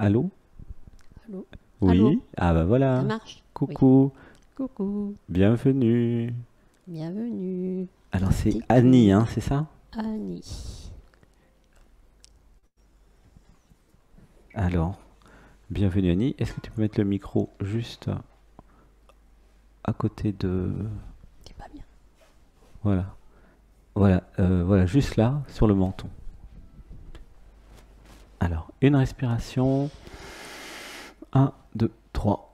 Allô? Allô? Allô? Oui? Ah bah Ça voilà. marche? Oui. Coucou, Coucou, bienvenue. bienvenue. Alors c'est Annie, Ticou, hein, c'est ça? Annie. Alors, bienvenue Annie. Est-ce que tu peux mettre le micro juste à côté de... C'est pas bien. Voilà. Voilà, juste là, sur le menton. Alors, une respiration. Un, 2, 3.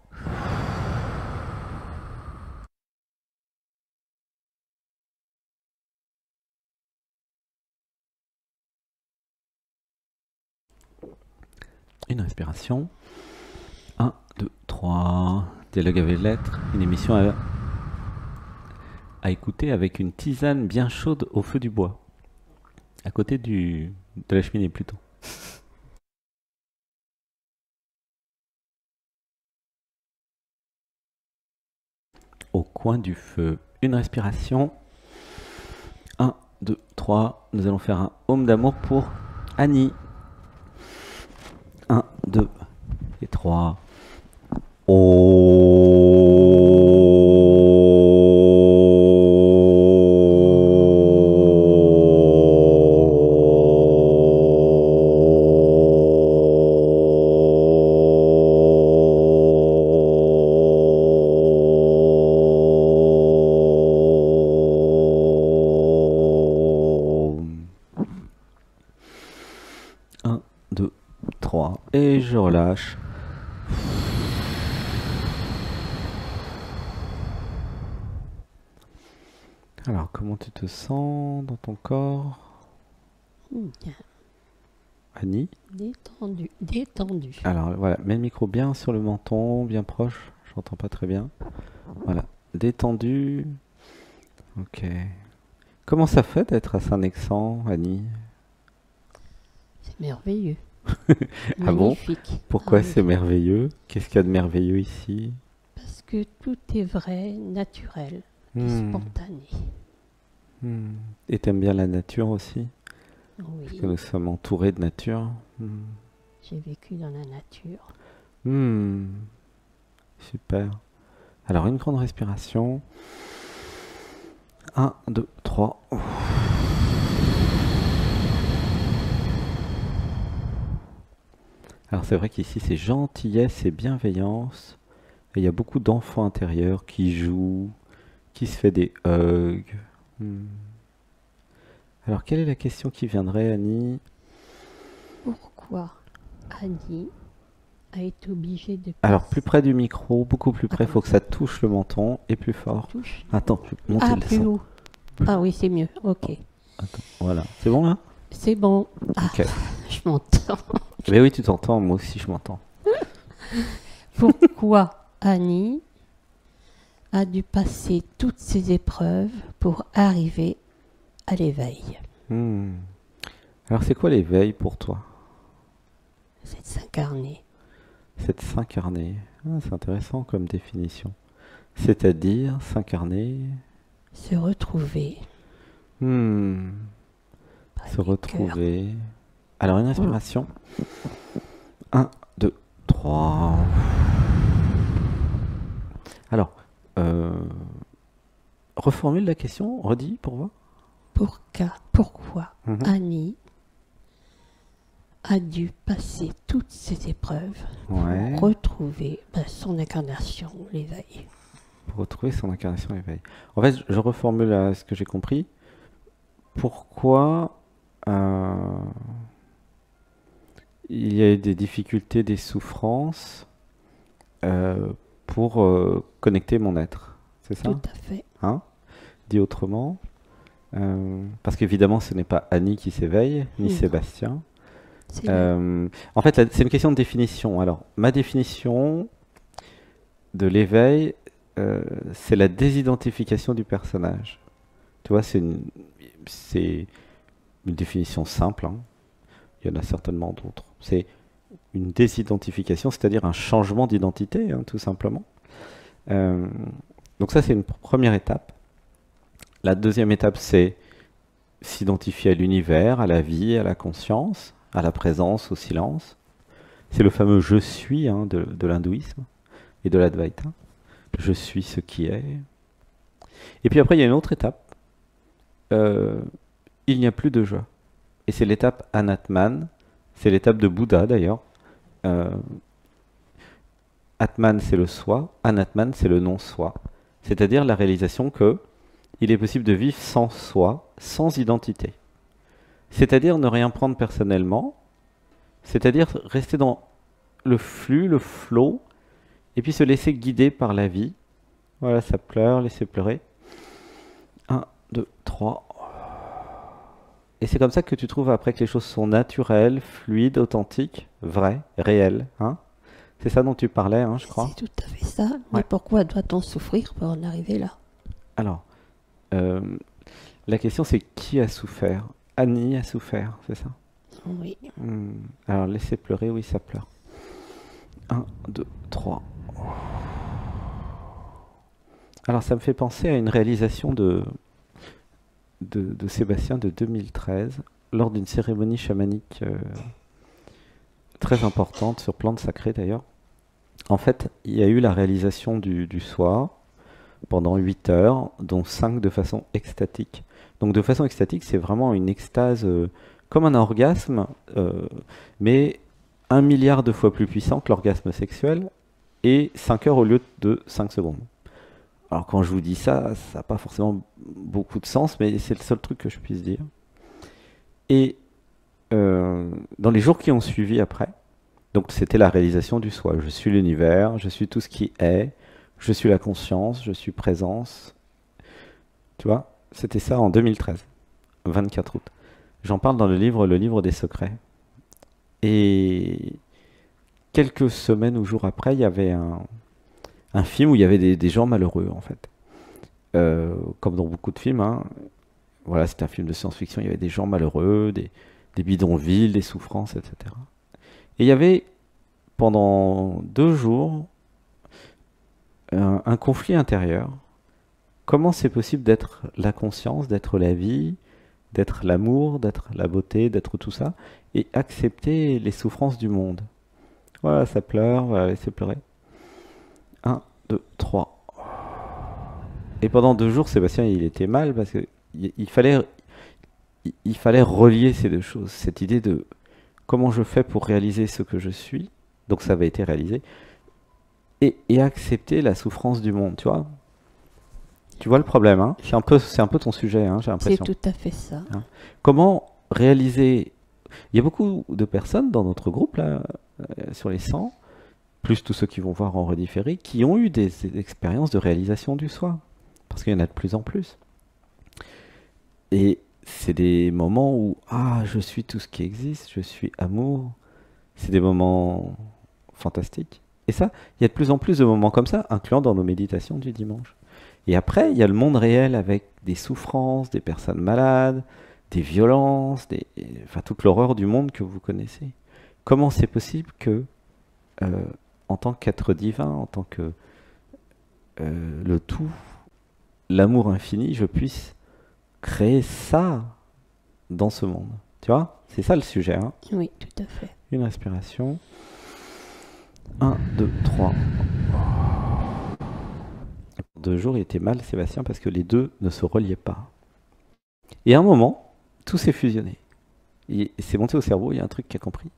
Une respiration. Un, 2, 3. Dialogue avec l'être. Une émission à écouter avec une tisane bien chaude au feu du bois. À côté de la cheminée plutôt. Au coin du feu. Une respiration. Un, 2, 3. Nous allons faire un home d'amour pour Annie. Un, 2 et 3. Un, 2, 3. Et je relâche. Alors, comment tu te sens dans ton corps, Bien. Annie? Détendu, détendu. Alors, voilà, mets le micro bien sur le menton, bien proche. J'entends pas très bien. Voilà, détendu. Ok. Comment ça fait d'être à Saint-Nexan, Annie? C'est merveilleux. Ah bon? Magnifique. Pourquoi Ah c'est oui. merveilleux? Qu'est-ce qu'il y a de merveilleux ici? Parce que tout est vrai, naturel et Hmm, spontané. hmm. Et t'aimes bien la nature aussi? Parce que Oui, nous sommes entourés de nature. Hmm. j'ai vécu dans la nature. Hmm. Super. Alors, une grande respiration. Un, 2, 3. Alors, c'est vrai qu'ici, c'est gentillesse et bienveillance. Et il y a beaucoup d'enfants intérieurs qui jouent, qui se fait des hugs. Hmm. Alors, quelle est la question qui viendrait, Annie? Pourquoi Annie a été obligée de Alors, plus passer... près du micro, beaucoup plus près, il faut Attends, que ça touche le menton et plus fort. touche. Attends, je vais monter Ah, le plus son. haut. Ah oui, c'est mieux. Ok. Attends, voilà. C'est bon là? C'est bon. Ah, Ok. je m'entends. Mais oui, tu t'entends, moi aussi je m'entends. Pourquoi Annie a dû passer toutes ces épreuves pour arriver à l'éveil? Hmm. Alors, c'est quoi l'éveil pour toi? C'est de s'incarner, C'est de s'incarner. Ah, c'est intéressant comme définition. C'est-à-dire s'incarner. se retrouver Hmm. par Se du cœur. retrouver. Alors, une respiration. Un, 2, 3. Alors, euh, reformule la question, redis pour voir. Pourquoi Mhm. Annie a dû passer toutes ces épreuves Ouais. pour retrouver son incarnation, l'éveil? Pour retrouver son incarnation éveil. En fait, je reformule à ce que j'ai compris. Pourquoi il y a eu des difficultés, des souffrances euh, pour connecter mon être? C'est ça? Tout à fait. Hein? Dit autrement, parce qu'évidemment, ce n'est pas Annie qui s'éveille, ni Non, Sébastien. c'est la... En fait, c'est une question de définition. Alors, ma définition de l'éveil, c'est la désidentification du personnage. Tu vois, c'est une définition simple, hein. Il y en a certainement d'autres. C'est une désidentification, c'est-à-dire un changement d'identité, hein, tout simplement. Euh, donc ça, c'est une première étape. La deuxième étape, c'est s'identifier à l'univers, à la vie, à la conscience, à la présence, au silence. C'est le fameux je suis hein, de l'hindouisme et de l'Advaita. Je suis ce qui est. Et puis après, il y a une autre étape. Il n'y a plus de joie. Et c'est l'étape Anatman. C'est l'étape de Bouddha d'ailleurs. Atman, c'est le soi. Anatman, c'est le non-soi. C'est-à-dire la réalisation que il est possible de vivre sans soi, sans identité. C'est-à-dire ne rien prendre personnellement. C'est-à-dire rester dans le flux, le flow, et puis se laisser guider par la vie. Voilà, ça pleure, laissez pleurer. 1, 2, 3. Et c'est comme ça que tu trouves après que les choses sont naturelles, fluides, authentiques, vraies, réelles. Hein, c'est ça dont tu parlais, hein, je crois. C'est tout à fait ça. Mais Ouais. pourquoi doit-on souffrir pour en arriver là? Alors, la question c'est qui a souffert? Annie a souffert, c'est ça? Oui. Alors, laissez pleurer, oui, ça pleure. 1, 2, 3. Alors, ça me fait penser à une réalisation de Sébastien de 2013, lors d'une cérémonie chamanique très importante, sur plante sacrée d'ailleurs. En fait, il y a eu la réalisation du soi pendant 8 heures, dont 5 de façon extatique. Donc de façon extatique, c'est vraiment une extase comme un orgasme, mais 1 milliard de fois plus puissant que l'orgasme sexuel, et 5 heures au lieu de 5 secondes. Alors quand je vous dis ça, ça n'a pas forcément beaucoup de sens, mais c'est le seul truc que je puisse dire. Et dans les jours qui ont suivi après, donc c'était la réalisation du soi. Je suis l'univers, je suis tout ce qui est, je suis la conscience, je suis présence. Tu vois, c'était ça en 2013, 24 août. J'en parle dans le livre des secrets. Et quelques semaines ou jours après, il y avait un film où il y avait des gens malheureux, en fait. Comme dans beaucoup de films, hein. Voilà, c'était un film de science-fiction, il y avait des gens malheureux, des bidonvilles, des souffrances, etc. Et il y avait, pendant 2 jours, un conflit intérieur. Comment c'est possible d'être la conscience, d'être la vie, d'être l'amour, d'être la beauté, d'être tout ça, et accepter les souffrances du monde? Voilà, ça pleure, voilà, laissez pleurer. 1, 2, 3. Et pendant 2 jours, Sébastien, il était mal parce que il fallait relier ces deux choses. Cette idée de comment je fais pour réaliser ce que je suis, donc ça avait été réalisé, et accepter la souffrance du monde, tu vois? Tu vois le problème, hein? C'est un peu ton sujet, hein, j'ai C'est l'impression. tout à fait ça. Hein. Comment réaliser... Il y a beaucoup de personnes dans notre groupe, là, sur les 100, plus tous ceux qui vont voir en redifféré, qui ont eu des expériences de réalisation du soi. Parce qu'il y en a de plus en plus. Et c'est des moments où, je suis tout ce qui existe, je suis amour. C'est des moments fantastiques. Et ça, il y a de plus en plus de moments comme ça, incluant dans nos méditations du dimanche. Et après, il y a le monde réel avec des souffrances, des personnes malades, des violences, enfin toute l'horreur du monde que vous connaissez. Comment c'est possible que, en tant qu'être divin, en tant que le tout, l'amour infini, je puisse créer ça dans ce monde? Tu vois? C'est ça le sujet, hein? Oui, tout à fait. Une respiration. 1, 2, 3. 2 jours, il était mal, Sébastien, parce que les deux ne se reliaient pas. Et à un moment, tout s'est fusionné. Et c'est monté au cerveau, il y a un truc qui a compris.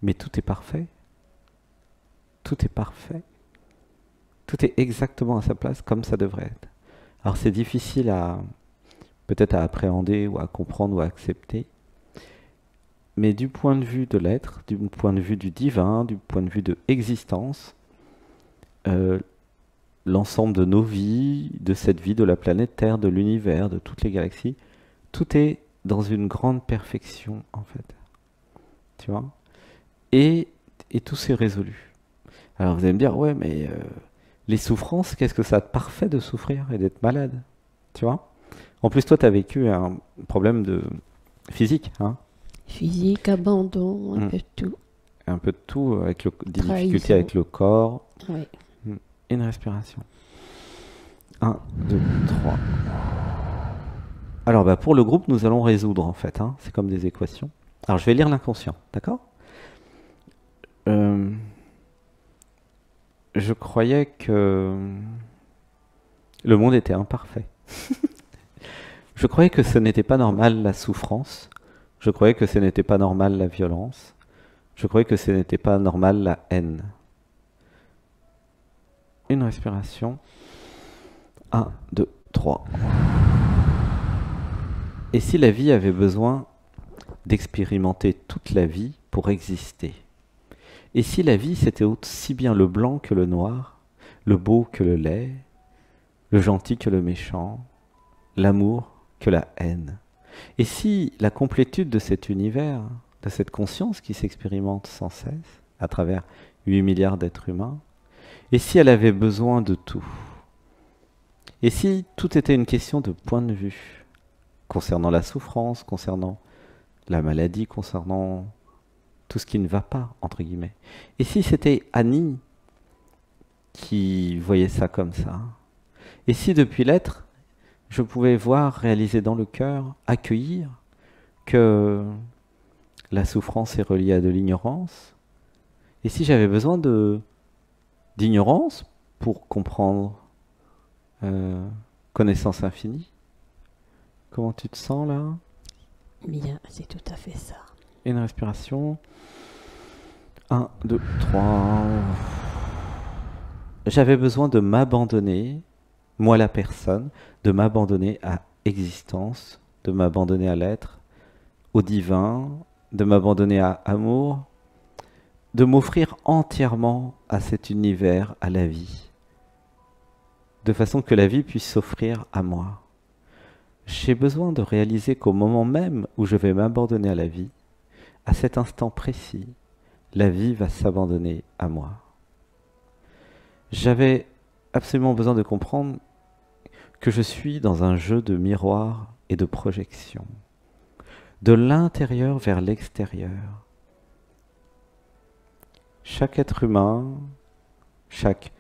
Mais tout est parfait. Tout est parfait. Tout est exactement à sa place, comme ça devrait être. Alors c'est difficile peut-être à appréhender, ou à comprendre, ou à accepter. Mais du point de vue de l'être, du point de vue du divin, du point de vue de existence, l'ensemble de nos vies, de cette vie, de la planète Terre, de l'univers, de toutes les galaxies, tout est dans une grande perfection, en fait. Tu vois? Et tout s'est résolu. Alors vous allez me dire, ouais, mais les souffrances, qu'est-ce que ça a de parfait de souffrir et d'être malade? Tu vois? En plus, toi, tu as vécu un problème physique, hein? Physique, abandon, un peu de tout. Un peu de tout, avec des difficultés Trahison. avec le corps. Oui. Une respiration. 1, 2, 3. Alors, pour le groupe, nous allons résoudre, en fait. Hein. C'est comme des équations. Alors, je vais lire l'inconscient, d'accord? Euh, je croyais que le monde était imparfait. Je croyais que ce n'était pas normal la souffrance. Je croyais que ce n'était pas normal la violence. Je croyais que ce n'était pas normal la haine. Une respiration. 1, 2, 3. Et si la vie avait besoin d'expérimenter toute la vie pour exister? Et si la vie c'était aussi bien le blanc que le noir, le beau que le laid, le gentil que le méchant, l'amour que la haine? Et si la complétude de cet univers, de cette conscience qui s'expérimente sans cesse à travers 8 milliards d'êtres humains, et si elle avait besoin de tout? Et si tout était une question de point de vue, concernant la souffrance, concernant la maladie, concernant tout ce qui ne va pas, entre guillemets? Et si c'était Annie qui voyait ça comme ça? Et si depuis l'être, je pouvais voir, réaliser dans le cœur, accueillir que la souffrance est reliée à de l'ignorance? Et si j'avais besoin d'ignorance pour comprendre connaissance infinie? Comment tu te sens là? Bien, c'est tout à fait ça. Une respiration. 1, 2, 3. J'avais besoin de m'abandonner, moi la personne, de m'abandonner à existence, de m'abandonner à l'être, au divin, de m'abandonner à amour, de m'offrir entièrement à cet univers, à la vie, de façon que la vie puisse s'offrir à moi. J'ai besoin de réaliser qu'au moment même où je vais m'abandonner à la vie, à cet instant précis, la vie va s'abandonner à moi. J'avais absolument besoin de comprendre que je suis dans un jeu de miroir et de projection, de l'intérieur vers l'extérieur. Chaque être humain, chaque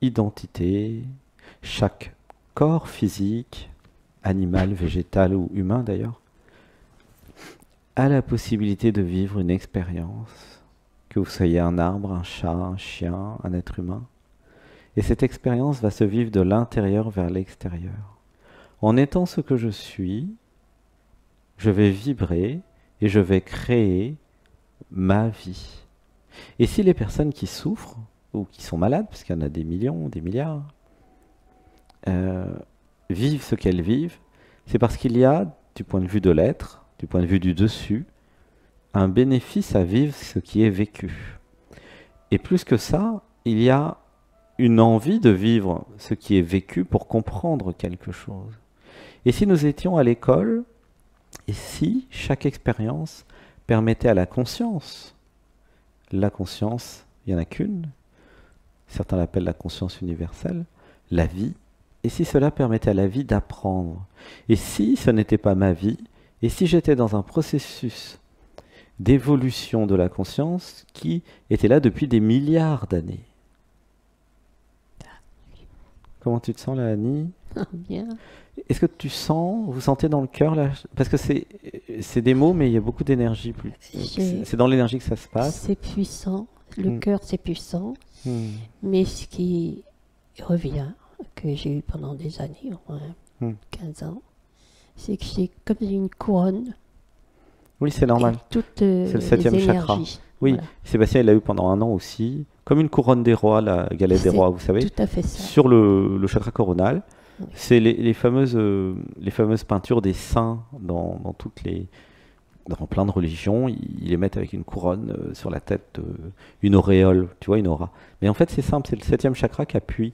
identité, chaque corps physique, animal, végétal ou humain d'ailleurs, a la possibilité de vivre une expérience, que vous soyez un arbre, un chat, un chien, un être humain. Et cette expérience va se vivre de l'intérieur vers l'extérieur. En étant ce que je suis, je vais vibrer et je vais créer ma vie. Et si les personnes qui souffrent ou qui sont malades, parce qu'il y en a des millions, des milliards, vivent ce qu'elles vivent, c'est parce qu'il y a, du point de vue de l'être, du point de vue du dessus, un bénéfice à vivre ce qui est vécu. Et plus que ça, il y a une envie de vivre ce qui est vécu pour comprendre quelque chose. Et si nous étions à l'école, et si chaque expérience permettait à la conscience, il n'y en a qu'une, certains l'appellent la conscience universelle, la vie, et si cela permettait à la vie d'apprendre, et si ce n'était pas ma vie, et si j'étais dans un processus d'évolution de la conscience qui était là depuis des milliards d'années. Comment tu te sens là, Annie? Bien. Est-ce que vous sentez dans le cœur là? Parce que c'est des mots, mais il y a beaucoup d'énergie. C'est dans l'énergie que ça se passe. C'est puissant. Le cœur, c'est puissant. Mais ce qui revient, que j'ai eu pendant des années, au moins 15 ans, c'est que c'est comme une couronne. Oui, c'est normal. C'est le 7e chakra. Oui, voilà. Sébastien, il l'a eu pendant 1 an aussi. Comme une couronne des rois, la galette des rois, vous savez. Tout à fait ça. Sur le chakra coronal. Oui. C'est les fameuses peintures des saints dans plein de religions. Ils les mettent avec une couronne sur la tête, une auréole, tu vois, une aura. Mais en fait, c'est simple, c'est le 7e chakra qui appuie.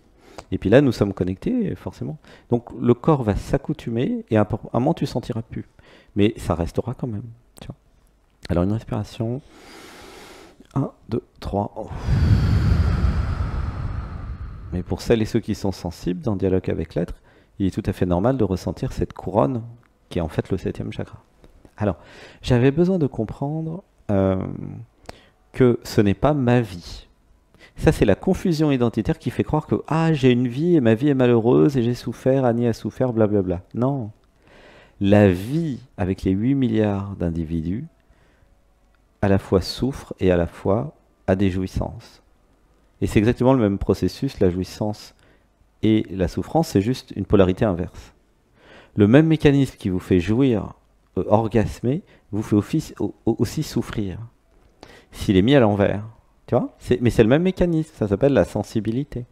Et puis là, nous sommes connectés, forcément. Donc le corps va s'accoutumer et à un moment, tu ne sentiras plus. Mais ça restera quand même. Tu vois. Alors une respiration. 1, 2, 3. Oh. Mais pour celles et ceux qui sont sensibles dans le dialogue avec l'être, il est tout à fait normal de ressentir cette couronne qui est en fait le 7e chakra. Alors, j'avais besoin de comprendre que ce n'est pas ma vie. Ça, c'est la confusion identitaire qui fait croire que j'ai une vie et ma vie est malheureuse et j'ai souffert, Annie a souffert, blablabla. Non. La vie avec les 8 milliards d'individus à la fois souffre et à la fois à des jouissances. Et c'est exactement le même processus, la jouissance et la souffrance, c'est juste une polarité inverse. Le même mécanisme qui vous fait jouir, orgasmer, vous fait aussi souffrir. S'il est mis à l'envers, tu vois, mais c'est le même mécanisme, ça s'appelle la sensibilité.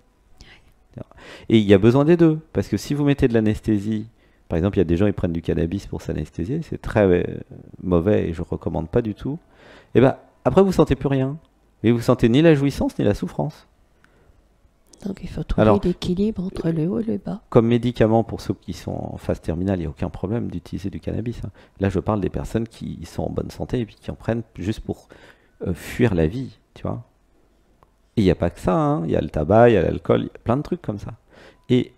Et il y a besoin des deux, parce que si vous mettez de l'anesthésie, par exemple, il y a des gens qui prennent du cannabis pour s'anesthésier, c'est très mauvais et je ne recommande pas du tout. Et ben après vous sentez plus rien, et vous sentez ni la jouissance ni la souffrance. Donc il faut trouver l'équilibre entre le haut et le bas. Comme médicament pour ceux qui sont en phase terminale, il n'y a aucun problème d'utiliser du cannabis. Hein. Là, je parle des personnes qui sont en bonne santé et puis qui en prennent juste pour fuir la vie, tu vois. Et il n'y a pas que ça, hein. Il y a le tabac, il y a l'alcool, il y a plein de trucs comme ça. Et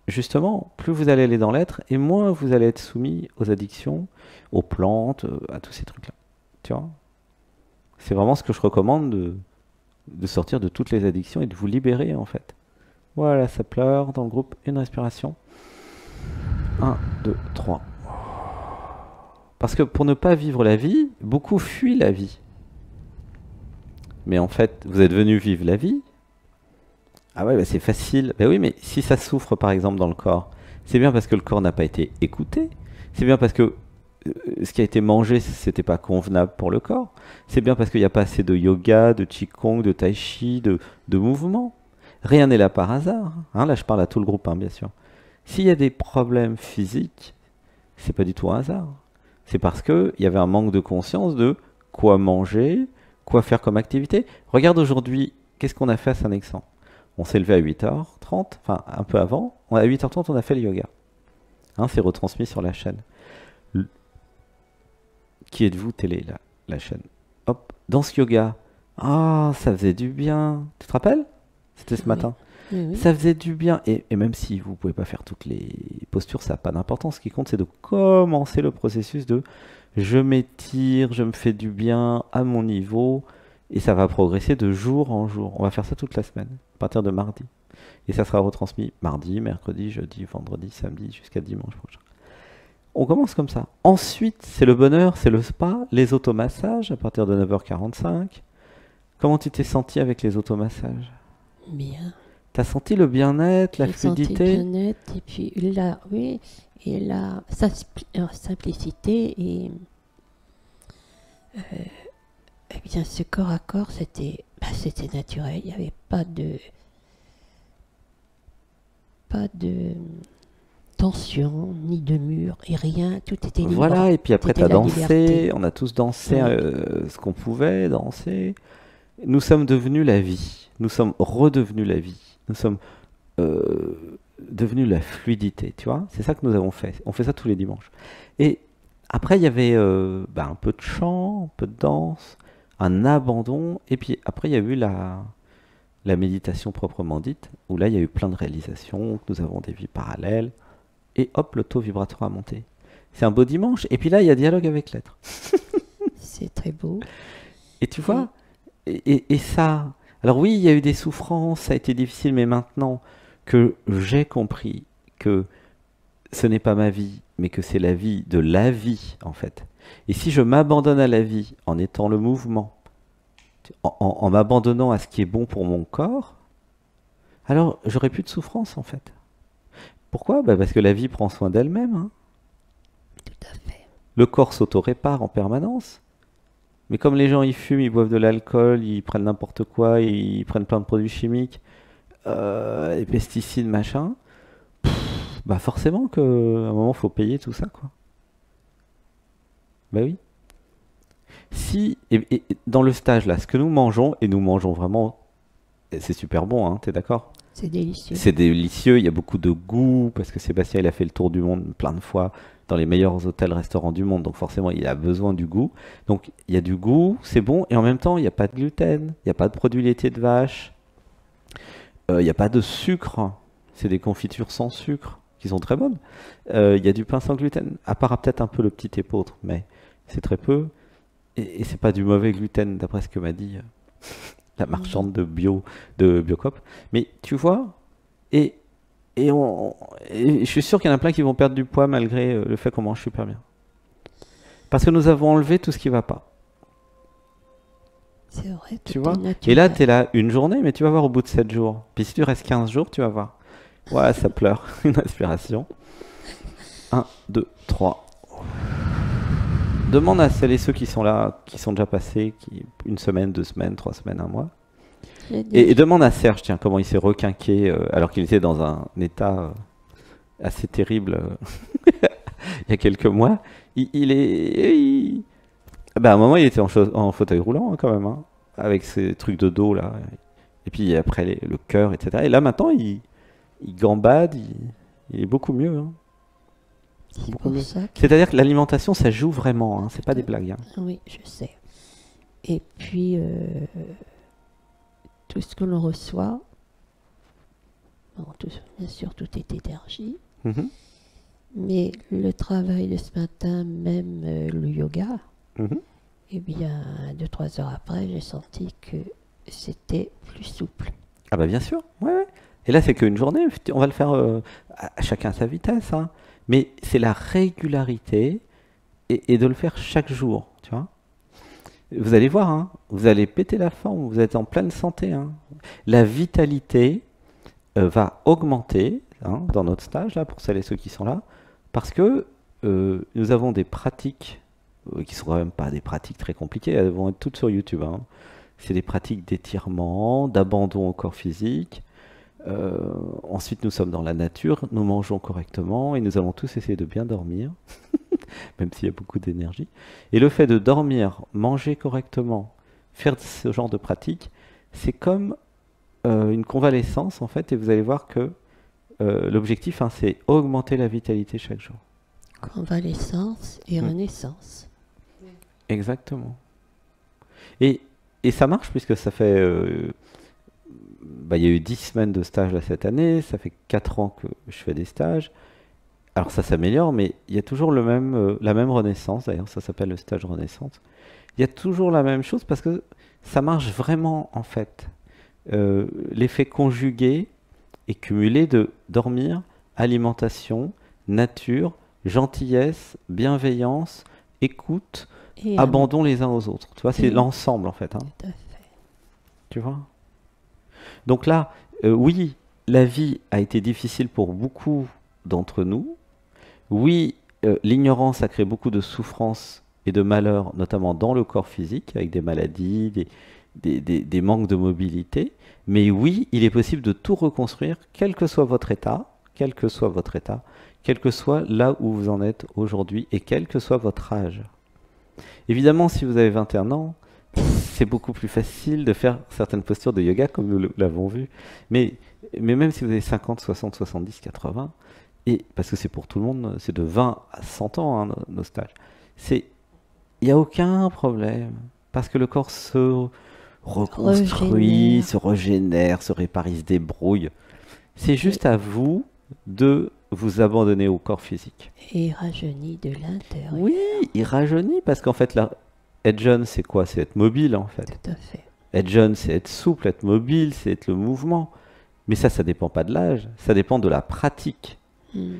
justement, plus vous allez aller dans l'être, et moins vous allez être soumis aux addictions, aux plantes, à tous ces trucs-là. Tu vois. C'est vraiment ce que je recommande de sortir de toutes les addictions et de vous libérer en fait. Voilà, ça pleure dans le groupe, une respiration. 1, 2, 3. Parce que pour ne pas vivre la vie, beaucoup fuient la vie. Mais en fait, vous êtes venu vivre la vie. Ah ouais, bah c'est facile. Ben oui, mais si ça souffre par exemple dans le corps, c'est bien parce que le corps n'a pas été écouté. C'est bien parce que ce qui a été mangé, c'était pas convenable pour le corps. C'est bien parce qu'il n'y a pas assez de yoga, de qigong, de tai chi, de mouvement. Rien n'est là par hasard. Hein, là, je parle à tout le groupe, hein, bien sûr. S'il y a des problèmes physiques, c'est pas du tout un hasard. C'est parce qu'il y avait un manque de conscience de quoi manger, quoi faire comme activité. Regarde aujourd'hui, qu'est-ce qu'on a fait à Saint-Nexan? On s'est levé à 8h30, enfin un peu avant. À 8h30, on a fait le yoga. Hein, c'est retransmis sur la chaîne. Qui êtes-vous, télé, la chaîne? Hop, dans ce yoga. Ah, ça faisait du bien. Tu te rappelles? C'était ce matin. Oui. Ça faisait du bien. Et même si vous ne pouvez pas faire toutes les postures, ça n'a pas d'importance. Ce qui compte, c'est de commencer le processus de je m'étire, je me fais du bien à mon niveau. Et ça va progresser de jour en jour. On va faire ça toute la semaine, à partir de mardi. Et ça sera retransmis mardi, mercredi, jeudi, vendredi, samedi, jusqu'à dimanche prochain. On commence comme ça. Ensuite, c'est le bonheur, c'est le spa, les automassages à partir de 9h45. Comment tu t'es senti avec les automassages? Bien. T'as senti le bien-être, la fluidité? J'ai senti le bien-être et puis là, oui, et la simplicité et bien ce corps à corps, c'était naturel. Il n'y avait pas de tension, ni de mur, et rien, tout était libre. Voilà, et puis après tu as dansé, liberté. On a tous dansé ce qu'on pouvait danser. Nous sommes devenus la vie, nous sommes redevenus la vie, nous sommes devenus la fluidité, tu vois. C'est ça que nous avons fait, on fait ça tous les dimanches. Et après il y avait un peu de chant, un peu de danse, un abandon, et puis après il y a eu la méditation proprement dite, où là il y a eu plein de réalisations, nous avons des vies parallèles, et hop, le taux vibratoire a monté. C'est un beau dimanche, et puis là il y a dialogue avec l'être. C'est très beau. Et tu vois, et ça, alors oui, il y a eu des souffrances, ça a été difficile, mais maintenant que j'ai compris que ce n'est pas ma vie, mais que c'est la vie de la vie, en fait. Et si je m'abandonne à la vie en étant le mouvement, en m'abandonnant à ce qui est bon pour mon corps, alors j'aurai plus de souffrance, en fait. Pourquoi? Parce que la vie prend soin d'elle-même. Hein. Tout à fait. Le corps s'auto-répare en permanence. Mais comme les gens, ils fument, ils boivent de l'alcool, ils prennent n'importe quoi, ils prennent plein de produits chimiques, les pesticides, machin, forcément qu'à un moment, il faut payer tout ça, quoi. Oui. Si, et dans le stage, là, ce que nous mangeons, et nous mangeons vraiment, c'est super bon, hein, t'es d'accord? C'est délicieux. C'est délicieux, il y a beaucoup de goût, parce que Sébastien, il a fait le tour du monde plein de fois, dans les meilleurs hôtels, restaurants du monde, donc forcément il a besoin du goût. Donc il y a du goût, c'est bon, et en même temps il n'y a pas de gluten, il n'y a pas de produits laitiers de vache, il n'y a pas de sucre, c'est des confitures sans sucre, qui sont très bonnes. Il y a du pain sans gluten, à part peut-être un peu le petit épeautre, mais c'est très peu, et c'est pas du mauvais gluten, d'après ce que m'a dit la marchande de Biocop. Mais tu vois, et je suis sûr qu'il y en a plein qui vont perdre du poids malgré le fait qu'on mange super bien. Parce que nous avons enlevé tout ce qui ne va pas. C'est vrai, Tu tout vois? est Et là, naturel. tu es là une journée, mais tu vas voir au bout de 7 jours. Puis si tu restes 15 jours, tu vas voir. Ouais, ça pleure. Une respiration. Un, 2, 3. Demande à celles et ceux qui sont là, qui sont déjà passés, une semaine, 2 semaines, 3 semaines, un mois. J'ai Et déjà- demande à Serge, tiens, comment il s'est requinqué alors qu'il était dans un état assez terrible il y a quelques mois. À un moment, il était en fauteuil roulant hein, quand même, hein, avec ses trucs de dos là. Et puis après le cœur, etc. Et là maintenant, il gambade, il est beaucoup mieux. Hein, C'est beaucoup pour mieux. ça que... C'est-à-dire que l'alimentation, ça joue vraiment. Hein, c'est pas des blagues. Hein. Oui, je sais. Et puis, tout ce que l'on reçoit, bon, bien sûr, tout est énergie, Mhm, mais le travail de ce matin, même le yoga, mhm. eh bien, 2-3 heures après, j'ai senti que c'était plus souple. Ah bah bien sûr, ouais, ouais. Et là, c'est qu'une journée, on va le faire à chacun à sa vitesse, hein. Mais c'est la régularité et de le faire chaque jour, tu vois. Vous allez voir, hein, vous allez péter la forme, vous êtes en pleine santé. Hein. La vitalité va augmenter hein, dans notre stage, là, pour celles et ceux qui sont là, parce que nous avons des pratiques qui sont quand même pas des pratiques très compliquées, elles vont être toutes sur YouTube. Hein. C'est des pratiques d'étirement, d'abandon au corps physique. Ensuite, nous sommes dans la nature, nous mangeons correctement et nous allons tous essayer de bien dormir, même s'il y a beaucoup d'énergie. Et le fait de dormir, manger correctement, faire ce genre de pratique, c'est comme une convalescence en fait, et vous allez voir que l'objectif, hein, c'est augmenter la vitalité chaque jour. Convalescence et Mm. renaissance. Exactement. Et, et ça marche puisque ça fait... il y a eu 10 semaines de stage là, cette année, ça fait 4 ans que je fais des stages. Alors ça s'améliore, mais il y a toujours la même renaissance, d'ailleurs ça s'appelle le stage renaissance. Il y a toujours la même chose parce que ça marche vraiment en fait. L'effet conjugué et cumulé de dormir, alimentation, nature, gentillesse, bienveillance, écoute, Et abandon les uns aux autres. Tu vois, c'est Et- l'ensemble en fait. Hein, tout à fait. tu vois. Donc là, oui, la vie a été difficile pour beaucoup d'entre nous. Oui, l'ignorance a créé beaucoup de souffrances et de malheurs, notamment dans le corps physique, avec des maladies, des manques de mobilité. Mais oui, il est possible de tout reconstruire, quel que soit votre état, quel que soit votre état, quel que soit là où vous en êtes aujourd'hui et quel que soit votre âge. Évidemment, si vous avez 21 ans, c'est beaucoup plus facile de faire certaines postures de yoga comme nous l'avons vu. Mais même si vous avez 50, 60, 70, 80, et parce que c'est pour tout le monde, c'est de 20 à 100 ans hein, nos stages, il n'y a aucun problème. Parce que le corps se reconstruit, Régénère. se régénère, se répare, il se débrouille. C'est juste à vous de vous abandonner au corps physique. Et rajeuni de l'intérieur. Oui, il rajeunit parce qu'en fait, là, être jeune, c'est quoi? C'est être mobile en fait. Tout à fait. Être jeune, c'est être souple, être mobile, c'est être le mouvement. Mais ça dépend pas de l'âge, ça dépend de la pratique. Mm.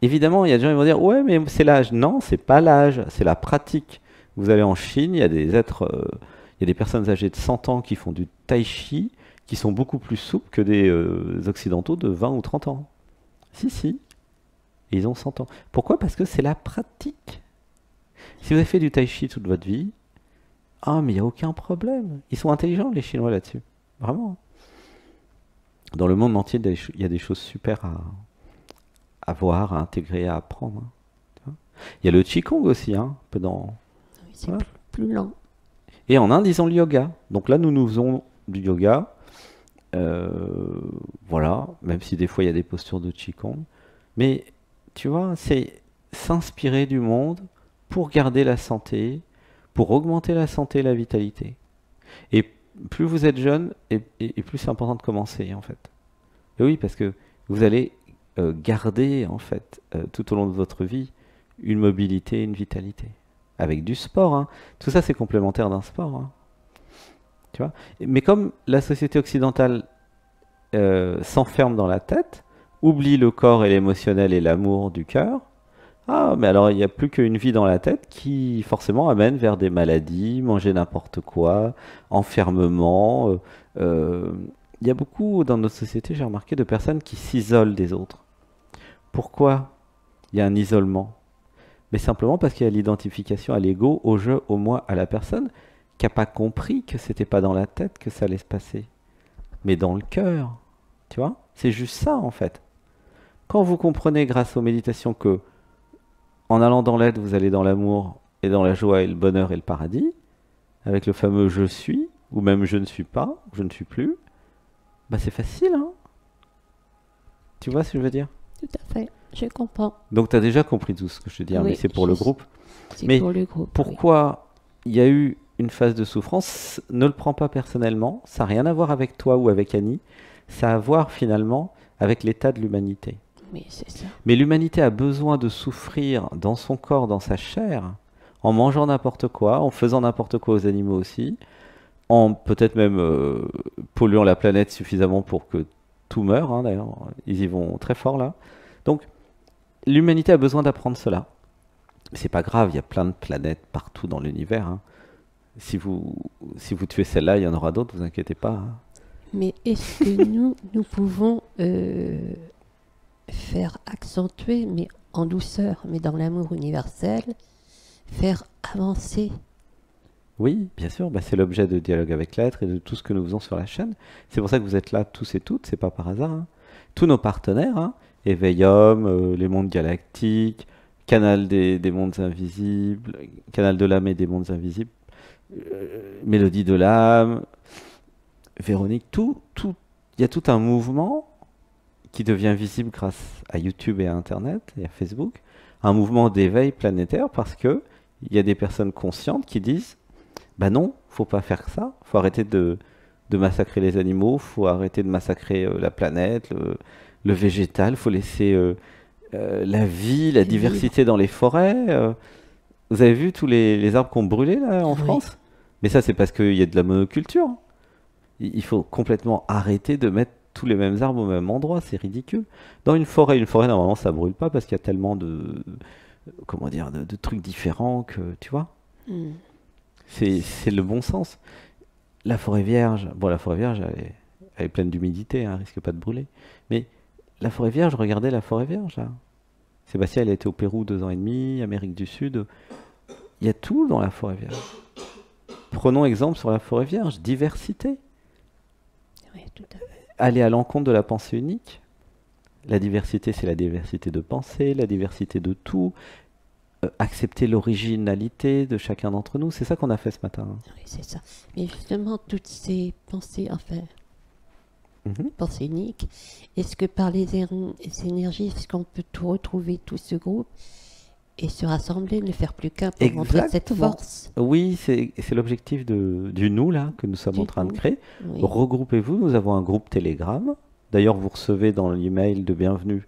Évidemment, il y a des gens qui vont dire, ouais, mais c'est l'âge. Non, c'est pas l'âge, c'est la pratique. Vous allez en Chine, il y a des il y a des personnes âgées de 100 ans qui font du tai chi, qui sont beaucoup plus souples que des occidentaux de 20 ou 30 ans. Si, si. Et ils ont 100 ans. Pourquoi? Parce que c'est la pratique. Si vous avez fait du tai chi toute votre vie, ah, mais il n'y a aucun problème. Ils sont intelligents, les Chinois, là-dessus. Vraiment. Dans le monde entier, il y a des choses super à voir, à intégrer, à apprendre. Hein. Tu vois. Il y a le Qigong aussi, hein, un peu dans... Oui, c'est Voilà. plus lent. Et en Inde, ils ont le yoga. Donc là, nous faisons du yoga. Voilà, même si des fois, il y a des postures de Qigong. Mais, tu vois, c'est s'inspirer du monde pour garder la santé, pour augmenter la santé et la vitalité. Et plus vous êtes jeune, et plus c'est important de commencer, en fait. Et oui, parce que vous allez garder, en fait, tout au long de votre vie, une mobilité, une vitalité. Avec du sport, hein. Tout ça, c'est complémentaire d'un sport. Hein. Tu vois. Mais comme la société occidentale s'enferme dans la tête, oublie le corps et l'émotionnel et l'amour du cœur, Ah, mais alors il n'y a plus qu'une vie dans la tête qui forcément amène vers des maladies, manger n'importe quoi, enfermement. Euh, il y a beaucoup dans notre société, j'ai remarqué, de personnes qui s'isolent des autres. Pourquoi il y a un isolement? Mais simplement parce qu'il y a l'identification à l'ego, au jeu, au moi, à la personne, qui n'a pas compris que c'était pas dans la tête que ça allait se passer, mais dans le cœur. Tu vois? C'est juste ça en fait. Quand vous comprenez grâce aux méditations que en allant dans l'aide, vous allez dans l'amour et dans la joie et le bonheur et le paradis, avec le fameux je suis, ou même je ne suis pas, je ne suis plus, bah c'est facile, hein? Tu vois ce que je veux dire? Tout à fait, je comprends. Donc tu as déjà compris tout ce que je te dis, hein, mais Oui, c'est pour le groupe. c'est Mais pour le groupe. Oui. pourquoi il y a eu une phase de souffrance? Ne le prends pas personnellement, ça n'a rien à voir avec toi ou avec Annie, ça a à voir finalement avec l'état de l'humanité. Oui, c'est ça. Mais l'humanité a besoin de souffrir dans son corps, dans sa chair, en mangeant n'importe quoi, en faisant n'importe quoi aux animaux aussi, en peut-être même polluant la planète suffisamment pour que tout meure, hein, d'ailleurs, ils y vont très fort là. Donc l'humanité a besoin d'apprendre cela. Mais c'est pas grave, il y a plein de planètes partout dans l'univers, hein. Si vous, si vous tuez celle-là, il y en aura d'autres, vous inquiétez pas, hein. Mais est-ce que nous pouvons faire accentuer, mais en douceur, mais dans l'amour universel, faire avancer? Oui, bien sûr, bah, c'est l'objet de Dialogue avec l'être et de tout ce que nous faisons sur la chaîne. C'est pour ça que vous êtes là tous et toutes, c'est pas par hasard, hein. Tous nos partenaires, hein, Éveillum, les mondes galactiques, Canal des mondes invisibles, Canal de l'âme et des mondes invisibles, Mélodie de l'âme, Véronique, il y a tout un mouvement qui devient visible grâce à YouTube et à Internet et à Facebook, un mouvement d'éveil planétaire parce que il y a des personnes conscientes qui disent bah non, faut pas faire ça, faut arrêter de massacrer les animaux, faut arrêter de massacrer la planète, le végétal, faut laisser la vie, la Et vivre. diversité dans les forêts. Vous avez vu tous les arbres qu'on brûlait là en Oui. France? Mais ça c'est parce qu'il y a de la monoculture, hein. Il faut complètement arrêter de mettre tous les mêmes arbres au même endroit, c'est ridicule. Dans une forêt normalement ça brûle pas parce qu'il y a tellement comment dire, de trucs différents que, tu vois, Hmm. c'est le bon sens. La forêt vierge, bon la forêt vierge elle est pleine d'humidité, hein, elle risque pas de brûler. Mais la forêt vierge, regardez la forêt vierge là. Sébastien, elle a été au Pérou 2 ans et demi, Amérique du Sud. Il y a tout dans la forêt vierge. Prenons exemple sur la forêt vierge, diversité. Oui, tout à fait. Aller à l'encontre de la pensée unique. La diversité, c'est la diversité de pensée, la diversité de tout. Accepter l'originalité de chacun d'entre nous. C'est ça qu'on a fait ce matin, hein. Oui, c'est ça. Mais justement, toutes ces pensées, enfin, Mhm. pensées uniques, est-ce que par les énergies, est-ce qu'on peut tout retrouver, tout ce groupe, et se rassembler, ne faire plus qu'un pour montrer cette Exactement. force? Oui, c'est l'objectif du nous là que nous sommes Du en train de nous. créer. Oui. Regroupez-vous, nous avons un groupe Telegram. D'ailleurs, vous recevez dans l'email de bienvenue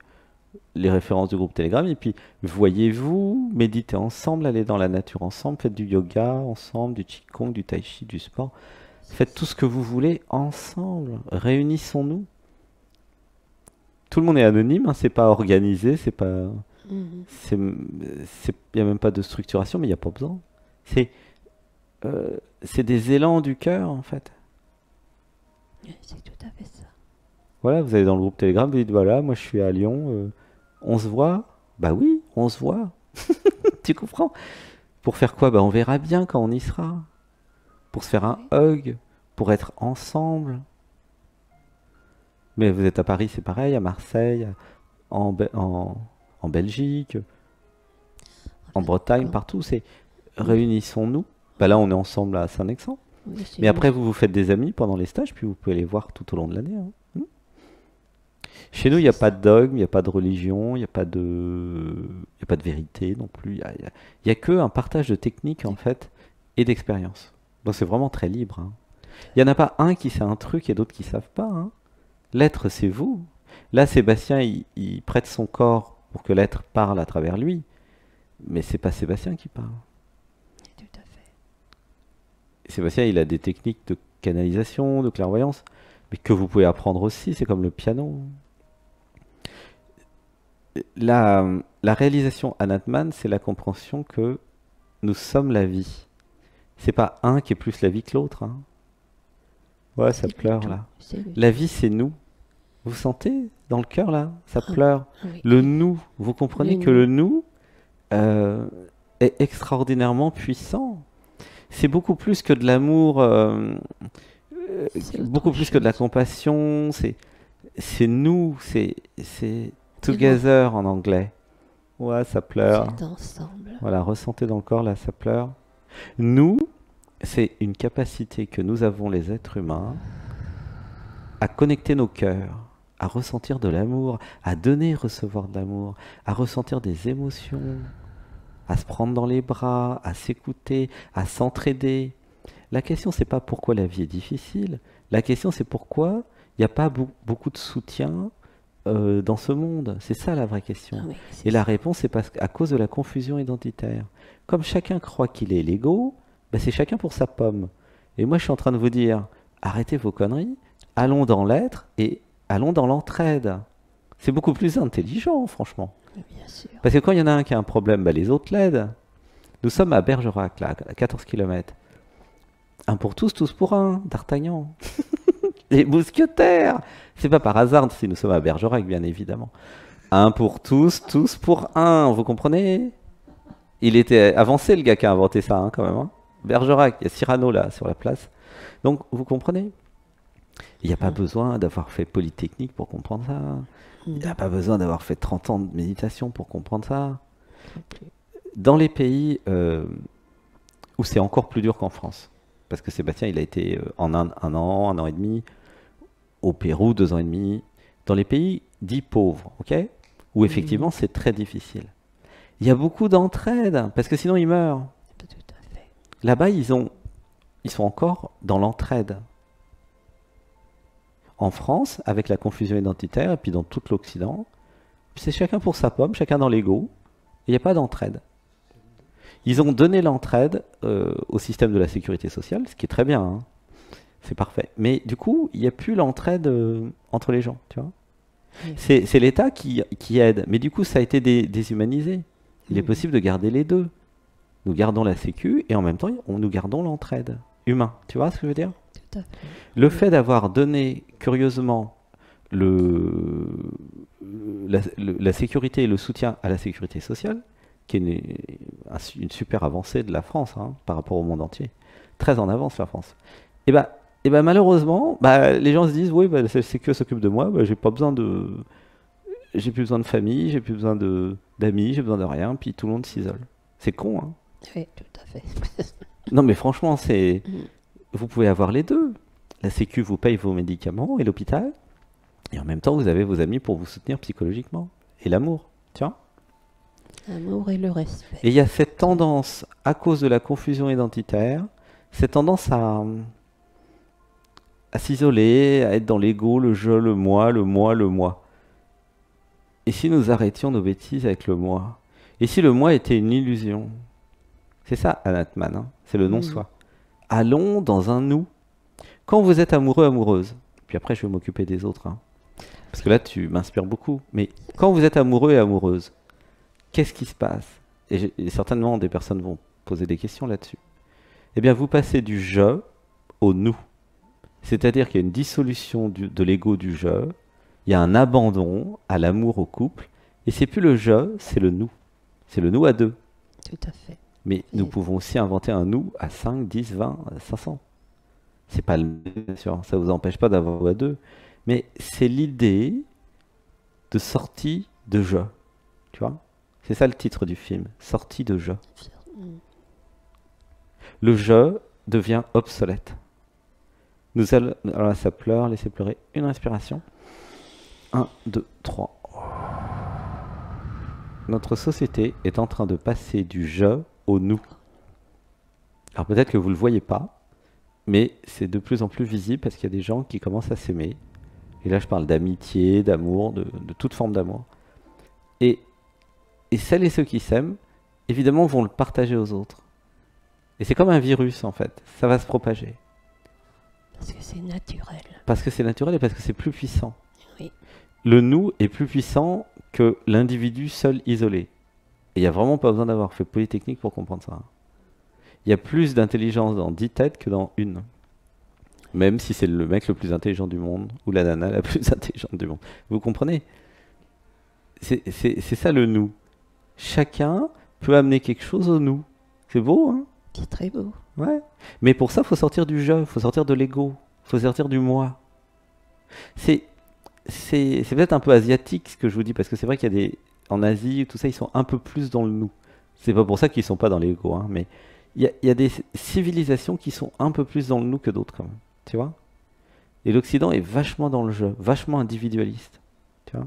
les références du groupe Telegram. Et puis, voyez-vous, méditez ensemble, allez dans la nature ensemble, faites du yoga ensemble, du qigong, du tai chi, du sport. Faites tout ce que vous voulez ensemble. Réunissons-nous. Tout le monde est anonyme, hein, c'est pas organisé, c'est pas, Mhm. y a même pas de structuration, mais il n'y a pas besoin. C'est, c'est des élans du cœur en fait. Oui, c'est tout à fait ça. Voilà, vous allez dans le groupe Telegram, vous dites voilà, moi je suis à Lyon, on se voit? Bah oui, on se voit. Tu comprends? Pour faire quoi? Bah on verra bien quand on y sera. Pour se faire un hug, pour être ensemble. Mais vous êtes à Paris, c'est pareil, à Marseille, en Belgique, en Bretagne, D'accord. partout, c'est réunissons-nous. Bah là, on est ensemble à Saint-Nexent. Oui, c'est Mais après, juste. vous vous faites des amis pendant les stages, puis vous pouvez les voir tout au long de l'année, hein. Chez nous, il n'y a pas de dogme, il n'y a pas de religion, il y a pas de vérité non plus. Il y a que un partage de techniques, en fait, et d'expériences. Donc c'est vraiment très libre, hein. Il n'y en a pas un qui sait un truc et d'autres qui ne savent pas, hein. L'être, c'est vous. Là, Sébastien, il prête son corps pour que l'être parle à travers lui. Mais c'est pas Sébastien qui parle. Tout à fait. Sébastien, il a des techniques de canalisation, de clairvoyance, mais que vous pouvez apprendre aussi, c'est comme le piano. La la réalisation Anatman, c'est la compréhension que nous sommes la vie. C'est pas un qui est plus la vie que l'autre. Hein. Ouais, ça pleure là. La vie, c'est nous. Vous sentez dans le cœur là? Ça pleure. Oui. Le nous, vous comprenez que le nous est extraordinairement puissant. C'est beaucoup plus que de l'amour, beaucoup plus que de la compassion. C'est nous, c'est together en anglais. Ouais, ça pleure. C'est ensemble. Voilà, ressentez dans le corps là, ça pleure. Nous, c'est une capacité que nous avons les êtres humains à connecter nos cœurs, à ressentir de l'amour, à donner et recevoir de l'amour, à ressentir des émotions, à se prendre dans les bras, à s'écouter, à s'entraider. La question, c'est pas pourquoi la vie est difficile. La question, c'est pourquoi il n'y a pas beaucoup de soutien dans ce monde. C'est ça la vraie question. Oui, et la réponse, c'est parce qu'à cause de la confusion identitaire. Comme chacun croit qu'il est l'ego, ben c'est chacun pour sa pomme. Et moi, je suis en train de vous dire, arrêtez vos conneries, allons dans l'être et allons dans l'entraide. C'est beaucoup plus intelligent, franchement. Bien sûr. Parce que quand il y en a un qui a un problème, ben les autres l'aident. Nous sommes à Bergerac, là, à 14 km. Un pour tous, tous pour un, d'Artagnan. Les mousquetaires. C'est pas par hasard si nous sommes à Bergerac, bien évidemment. Un pour tous, tous pour un. Vous comprenez? Il était avancé, le gars qui a inventé ça, hein, quand même. Hein. Bergerac, il y a Cyrano, là, sur la place. Donc, vous comprenez? Il n'y a pas besoin d'avoir fait Polytechnique pour comprendre ça. Il n'y a pas besoin d'avoir fait 30 ans de méditation pour comprendre ça. Dans les pays où c'est encore plus dur qu'en France, parce que Sébastien, il a été en Inde un an et demi, au Pérou 2 ans et demi, dans les pays dits pauvres, ok, où effectivement c'est très difficile. Il y a beaucoup d'entraide, parce que sinon ils meurent. Tout à fait. Là-bas, ils sont encore dans l'entraide. En France, avec la confusion identitaire, et puis dans tout l'Occident, c'est chacun pour sa pomme, chacun dans l'ego, il n'y a pas d'entraide. Ils ont donné l'entraide au système de la sécurité sociale, ce qui est très bien, hein. C'est parfait. Mais du coup, il n'y a plus l'entraide entre les gens, tu vois. Oui. C'est l'État qui aide, mais du coup, ça a été déshumanisé. Il est possible de garder les deux. Nous gardons la sécu et en même temps, nous gardons l'entraide humain. Tu vois ce que je veux dire? Tout à fait. Le fait d'avoir donné curieusement la sécurité et le soutien à la sécurité sociale, qui est une super avancée de la France, hein, par rapport au monde entier. Très en avance la France. Et ben malheureusement, les gens se disent, oui, c'est que s'occupe de moi, j'ai plus besoin de famille, j'ai plus besoin d'amis, j'ai besoin de rien, puis tout le monde s'isole. C'est con, hein. Oui, tout à fait. Non mais franchement, vous pouvez avoir les deux. La Sécu vous paye vos médicaments et l'hôpital, et en même temps vous avez vos amis pour vous soutenir psychologiquement. Et l'amour, tu vois. L'amour et le respect. Et il y a cette tendance, à cause de la confusion identitaire, cette tendance à s'isoler, à être dans l'ego, le je, le moi, le moi, le moi. Et si nous arrêtions nos bêtises avec le moi? Et si le moi était une illusion? C'est ça, Anatman, hein, c'est le non-soi. Allons dans un nous. Quand vous êtes amoureux, amoureuse, puis après je vais m'occuper des autres, hein, parce que là tu m'inspires beaucoup, mais quand vous êtes amoureux et amoureuse, qu'est-ce qui se passe? Et certainement des personnes vont poser des questions là-dessus. Eh bien, vous passez du je au nous. C'est-à-dire qu'il y a une dissolution de l'ego du je, il y a un abandon à l'amour au couple, et c'est plus le je, c'est le nous. C'est le nous à deux. Tout à fait. Mais nous pouvons aussi inventer un nous à 5, 10, 20, 500. C'est pas le même, bien sûr, ça ne vous empêche pas d'avoir à deux. Mais c'est l'idée de sortie de je. Tu vois? C'est ça le titre du film, sortie de je. Le je devient obsolète. Alors là, ça pleure, laissez pleurer. Une respiration. 1, 2, 3. Notre société est en train de passer du je au nous. Alors peut-être que vous ne le voyez pas, mais c'est de plus en plus visible parce qu'il y a des gens qui commencent à s'aimer. Et là, je parle d'amitié, d'amour, de toute forme d'amour. Et celles et ceux qui s'aiment, évidemment, vont le partager aux autres. Et c'est comme un virus, en fait. Ça va se propager. Parce que c'est naturel. Parce que c'est naturel et parce que c'est plus puissant. Oui. Le nous est plus puissant que l'individu seul isolé. Et il n'y a vraiment pas besoin d'avoir fait Polytechnique pour comprendre ça. Il y a plus d'intelligence dans 10 têtes que dans une. Même si c'est le mec le plus intelligent du monde, ou la nana la plus intelligente du monde. Vous comprenez? C'est ça le nous. Chacun peut amener quelque chose au nous. C'est beau, hein? C'est très beau. Ouais. Mais pour ça, il faut sortir du je, il faut sortir de l'ego, il faut sortir du moi. C'est peut-être un peu asiatique ce que je vous dis, parce que c'est vrai qu'il y a en Asie, tout ça, ils sont un peu plus dans le nous. C'est pas pour ça qu'ils sont pas dans l'ego, hein, mais il y a des civilisations qui sont un peu plus dans le nous que d'autres, quand même. Tu vois? Et l'Occident est vachement dans le je, vachement individualiste. Tu vois?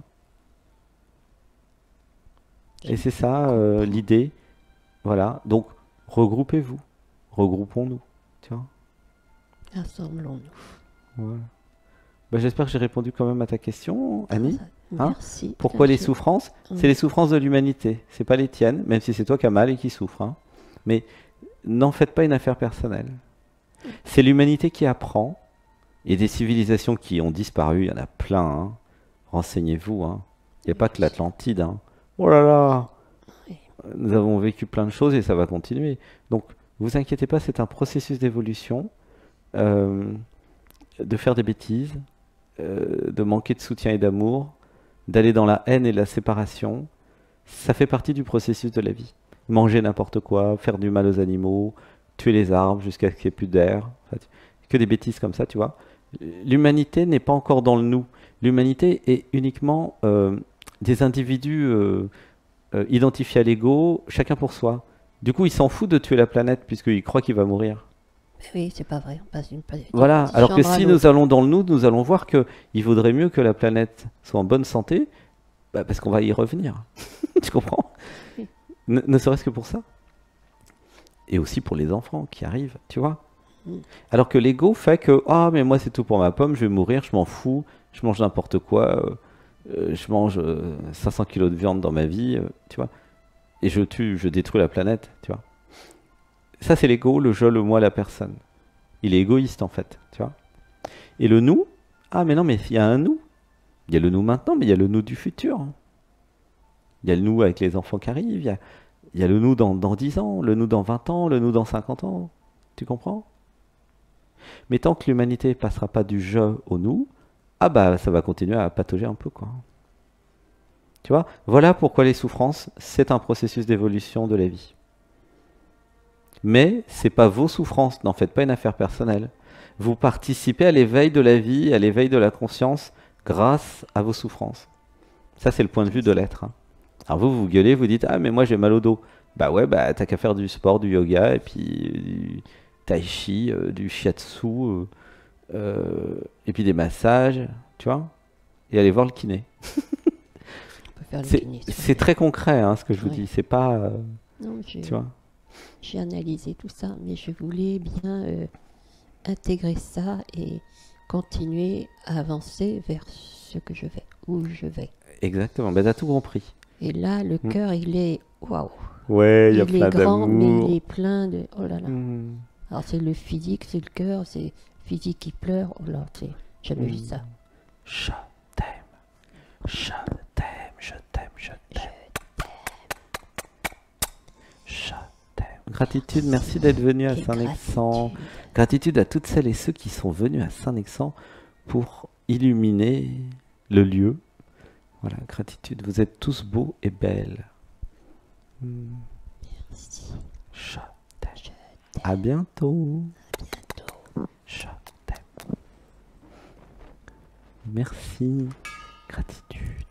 Et c'est ça l'idée. Voilà. Donc, regroupez-vous. Regroupons-nous. Tu vois? Assemblons-nous. Voilà. Bah, j'espère que j'ai répondu quand même à ta question, Annie. Hein? Merci. Pourquoi les souffrances? C'est les souffrances de l'humanité. C'est pas les tiennes, même si c'est toi qui as mal et qui souffre. Hein. Mais n'en faites pas une affaire personnelle. C'est l'humanité qui apprend. Il y a des civilisations qui ont disparu, il y en a plein. Hein. Renseignez-vous. Hein. Il n'y a pas que l'Atlantide. Hein. Oh là là! Nous avons vécu plein de choses et ça va continuer. Donc, vous inquiétez pas, c'est un processus d'évolution, de faire des bêtises, de manquer de soutien et d'amour, d'aller dans la haine et la séparation. Ça fait partie du processus de la vie. Manger n'importe quoi, faire du mal aux animaux, tuer les arbres jusqu'à ce qu'il n'y ait plus d'air. Enfin, que des bêtises comme ça, tu vois. L'humanité n'est pas encore dans le nous. L'humanité est uniquement des individus identifiés à l'ego, chacun pour soi. Du coup, il s'en fout de tuer la planète puisqu'il croit qu'il va mourir. Oui, c'est pas vrai. On passe voilà, alors que si nous allons dans le nous allons voir qu'il vaudrait mieux que la planète soit en bonne santé, bah parce qu'on va y revenir. Tu comprends? Oui. Ne serait-ce que pour ça. Et aussi pour les enfants qui arrivent, tu vois. Alors que l'ego fait que, ah, mais moi c'est tout pour ma pomme, je vais mourir, je m'en fous, je mange n'importe quoi, je mange 500 kilos de viande dans ma vie, tu vois. Et je détruis la planète, tu vois. Ça, c'est l'ego, le je, le moi, la personne. Il est égoïste, en fait, tu vois. Et le nous, ah, mais non, mais il y a un nous. Il y a le nous maintenant, mais il y a le nous du futur. Il y a le nous avec les enfants qui arrivent, il y a le nous dans 10 ans, le nous dans 20 ans, le nous dans 50 ans. Tu comprends? Mais tant que l'humanité ne passera pas du je au nous, ah bah, ça va continuer à patauger un peu, quoi. Tu vois? Voilà pourquoi les souffrances, c'est un processus d'évolution de la vie. Mais c'est pas vos souffrances, n'en faites pas une affaire personnelle. Vous participez à l'éveil de la vie, à l'éveil de la conscience grâce à vos souffrances. Ça, c'est le point de vue de l'être. Hein. Alors vous gueulez, vous dites « Ah, mais moi j'ai mal au dos. » Bah ouais, bah t'as qu'à faire du sport, du yoga, et puis du tai chi, du shiatsu, et puis des massages, tu vois, et aller voir le kiné. C'est très concret, hein, ce que je vous dis. C'est pas... non, tu vois. J'ai analysé tout ça, mais je voulais bien intégrer ça et continuer à avancer vers ce que je vais, où je vais. Exactement, ben, t'as tout compris. Et là, le cœur, il est... Waouh! Ouais, il y a plein d'amour. Il est grand, mais il est plein de... Oh là là. Alors c'est le physique, c'est le cœur, c'est physique qui pleure. Oh là, j'ai jamais vu ça. Je t'aime. Je t'aime, je t'aime, je t'aime. Je t'aime. Gratitude, merci d'être venu à Saint-Nexan. Gratitude à toutes celles et ceux qui sont venus à Saint-Nexan pour illuminer le lieu. Voilà, gratitude. Vous êtes tous beaux et belles. Merci. Je t'aime. À bientôt. Je t'aime. Merci. Gratitude.